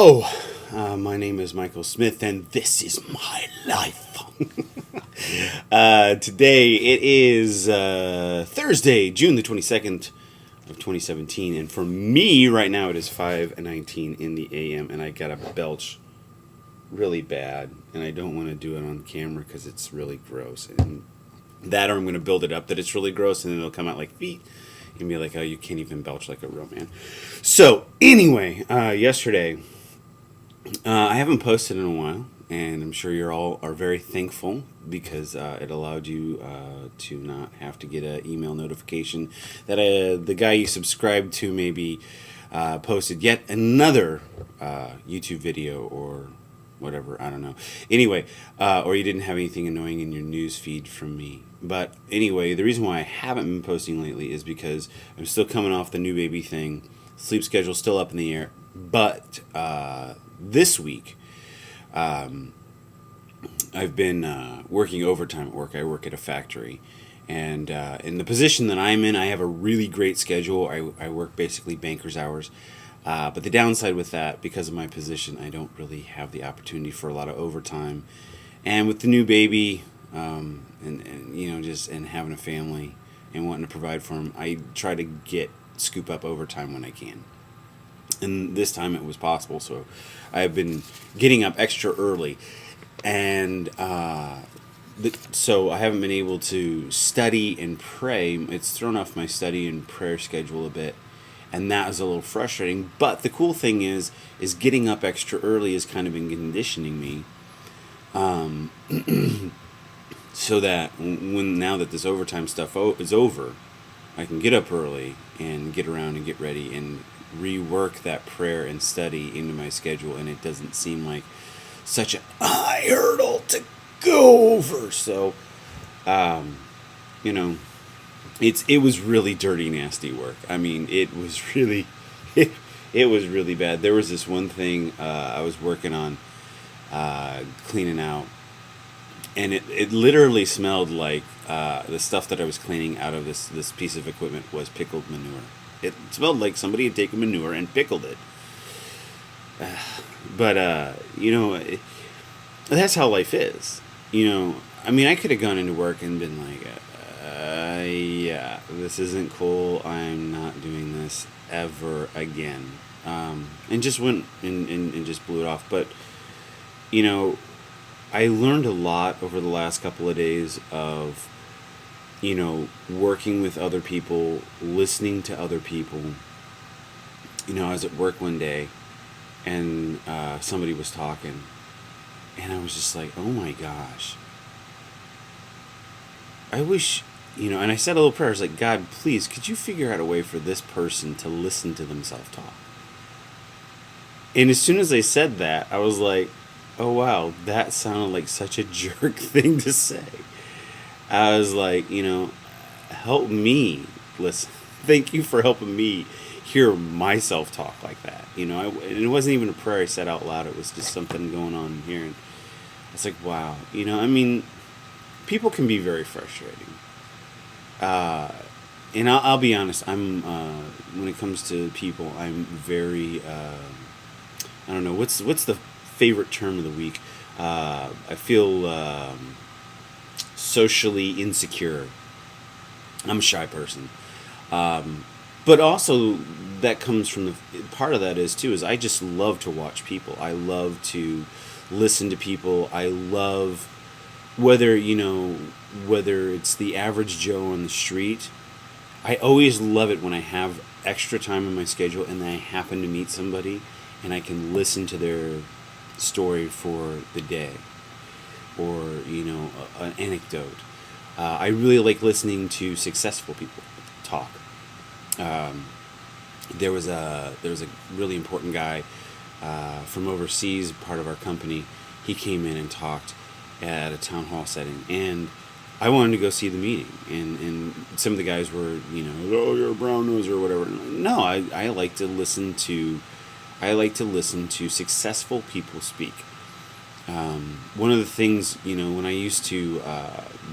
Hello, my name is Michael Smith, and this is my life. Today it is Thursday, June the 22nd of 2017, and for me right now it is 5:19 in the a.m., and I got a belch really bad, and I don't want to do it on camera because it's really gross. And that, or I'm going to build it up that it's really gross, and then it'll come out like feet. And be like, oh, you can't even belch like a real man. So, anyway, yesterday, I haven't posted in a while, and I'm sure you all are very thankful because it allowed you to not have to get an email notification that the guy you subscribed to maybe posted yet another YouTube video or whatever, I don't know. Anyway, or you didn't have anything annoying in your news feed from me. But anyway, the reason why I haven't been posting lately is because I'm still coming off the new baby thing. Sleep schedule's still up in the air. But this week, I've been working overtime at work. I work at a factory. And in the position that I'm in, I have a really great schedule. I work basically banker's hours. But the downside with that, because of my position, I don't really have the opportunity for a lot of overtime. And with the new baby, and you know, just and having a family and wanting to provide for him, I try to scoop up overtime when I can. And this time it was possible, so I've been getting up extra early, and so I haven't been able to study and pray. It's thrown off my study and prayer schedule a bit. And that is a little frustrating. But the cool thing is getting up extra early has kind of been conditioning me, so that now that this overtime stuff is over, I can get up early and get around and get ready and rework that prayer and study into my schedule, and it doesn't seem like such a high hurdle to go over. So, you know. It was really dirty, nasty work. I mean, it was really bad. There was this one thing I was working on, cleaning out, and it literally smelled like the stuff that I was cleaning out of this piece of equipment was pickled manure. It smelled like somebody had taken manure and pickled it. But you know, that's how life is. You know, I mean, I could have gone into work and been like, yeah, this isn't cool. I'm not doing this ever again. And just went and just blew it off. But, you know, I learned a lot over the last couple of days of, you know, working with other people, listening to other people. You know, I was at work one day and somebody was talking, and I was just like, oh my gosh. I wish, you know, and I said a little prayer. I was like, God, please, could you figure out a way for this person to listen to themselves talk? And as soon as I said that, I was like, oh, wow, that sounded like such a jerk thing to say. I was like, you know, help me listen. Thank you for helping me hear myself talk like that. You know, and it wasn't even a prayer I said out loud. It was just something going on here. And I was like, wow, you know, I mean, people can be very frustrating. And I'll be honest, I'm when it comes to people, I'm very I don't know, what's the favorite term of the week? I feel socially insecure. I'm a shy person. But also that comes from part of that is I just love to watch people. I love to listen to people. I love whether it's the average Joe on the street. I always love it when I have extra time in my schedule and then I happen to meet somebody and I can listen to their story for the day, or, you know, an anecdote. I really like listening to successful people talk. There was a really important guy from overseas, part of our company. He came in and talked at a town hall setting, and I wanted to go see the meeting, and some of the guys were, you know, oh, you're a brown noser or whatever. No, I like to listen to successful people speak. One of the things, you know, when I used to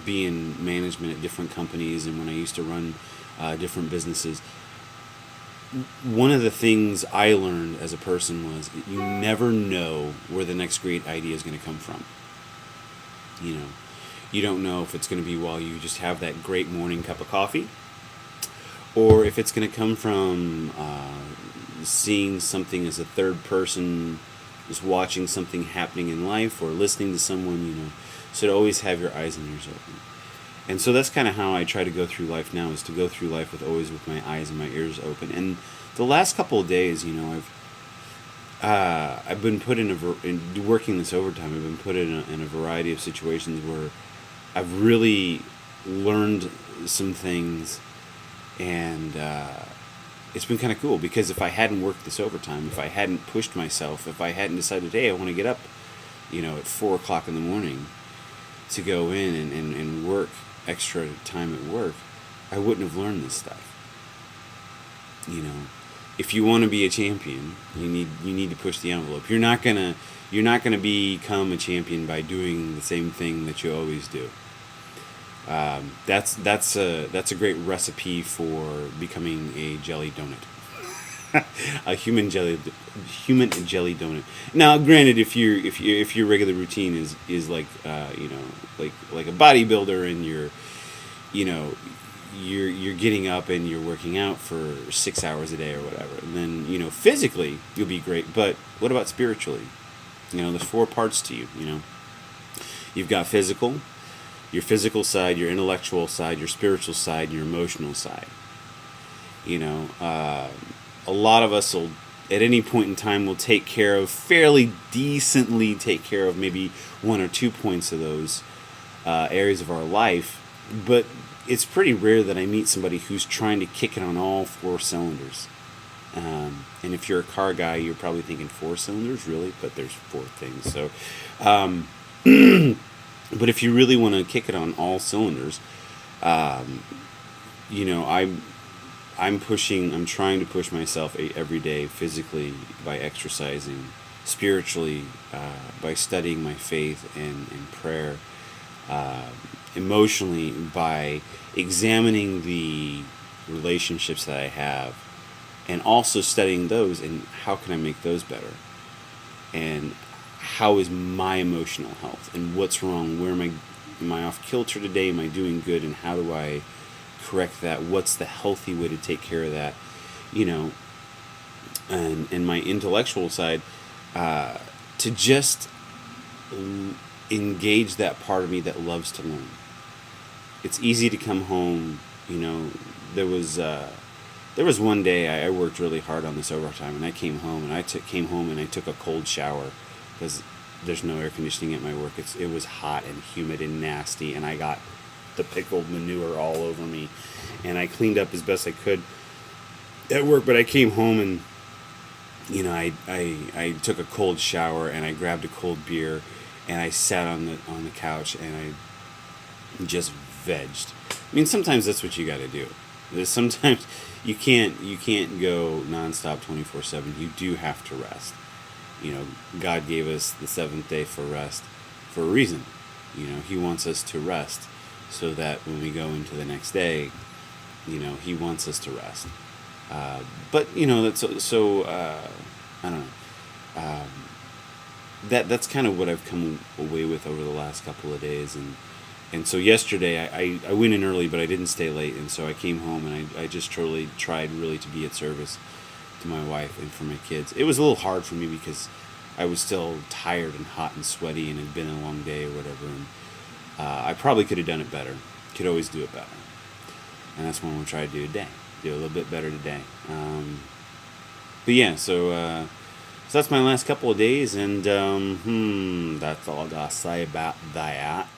be in management at different companies, and when I used to run different businesses, one of the things I learned as a person was you never know where the next great idea is going to come from. You know, you don't know if it's going to be while you just have that great morning cup of coffee, or if it's going to come from seeing something as a third person, just watching something happening in life, or listening to someone, So to always have your eyes and ears open. And so that's kind of how I try to go through life now, is to go through life with always with my eyes and my ears open. And the last couple of days, I've been put in working this overtime. I've been put in a variety of situations where I've really learned some things, and it's been kind of cool, because if I hadn't worked this overtime, if I hadn't pushed myself, if I hadn't decided, hey, I want to get up, at 4 o'clock in the morning to go in and work extra time at work, I wouldn't have learned this stuff. If you want to be a champion, you need to push the envelope. You're not gonna become a champion by doing the same thing that you always do. That's a great recipe for becoming a jelly donut, a human jelly donut. Now, granted, if your regular routine is like like a bodybuilder, and you're getting up and you're working out for 6 hours a day or whatever, and then physically you'll be great. But what about spiritually? There's 4 parts to you. You've got your physical side, your intellectual side, your spiritual side, your emotional side. A lot of us will, at any point in time, will fairly decently take care of maybe 1 or 2 points of those areas of our life, but it's pretty rare that I meet somebody who's trying to kick it on all 4 cylinders. And if you're a car guy, you're probably thinking 4 cylinders, really? But there's 4 things. So, but if you really want to kick it on all cylinders, I'm trying to push myself every day, physically by exercising, spiritually by studying my faith and prayer, emotionally by examining the relationships that I have, and also studying those and how can I make those better, and how is my emotional health, and what's wrong, where am I off kilter today, am I doing good, and how do I correct that, what's the healthy way to take care of that, and my intellectual side, to just engage that part of me that loves to learn. It's easy to come home, there was one day I worked really hard on this overtime, and I came home and I took a cold shower, because there's no air conditioning at my work. It was hot and humid and nasty, and I got the pickled manure all over me, and I cleaned up as best I could at work. But I came home and I took a cold shower, and I grabbed a cold beer, and I sat on the couch, and I just vegged. I mean, sometimes that's what you got to do. Sometimes you can't go nonstop 24/7. You do have to rest. God gave us the 7th day for rest for a reason. He wants us to rest so that when we go into the next day, He wants us to rest. But that's so I don't know. That's kind of what I've come away with over the last couple of days, and so yesterday I went in early, but I didn't stay late, and so I came home and I just truly tried really to be at service to my wife and for my kids. It was a little hard for me because I was still tired and hot and sweaty, and it had been a long day or whatever, and I probably could have done it better. Could always do it better, and that's what I'm going to try to do today. Do a little bit better today. But yeah, so that's my last couple of days, and that's all I got to say about that.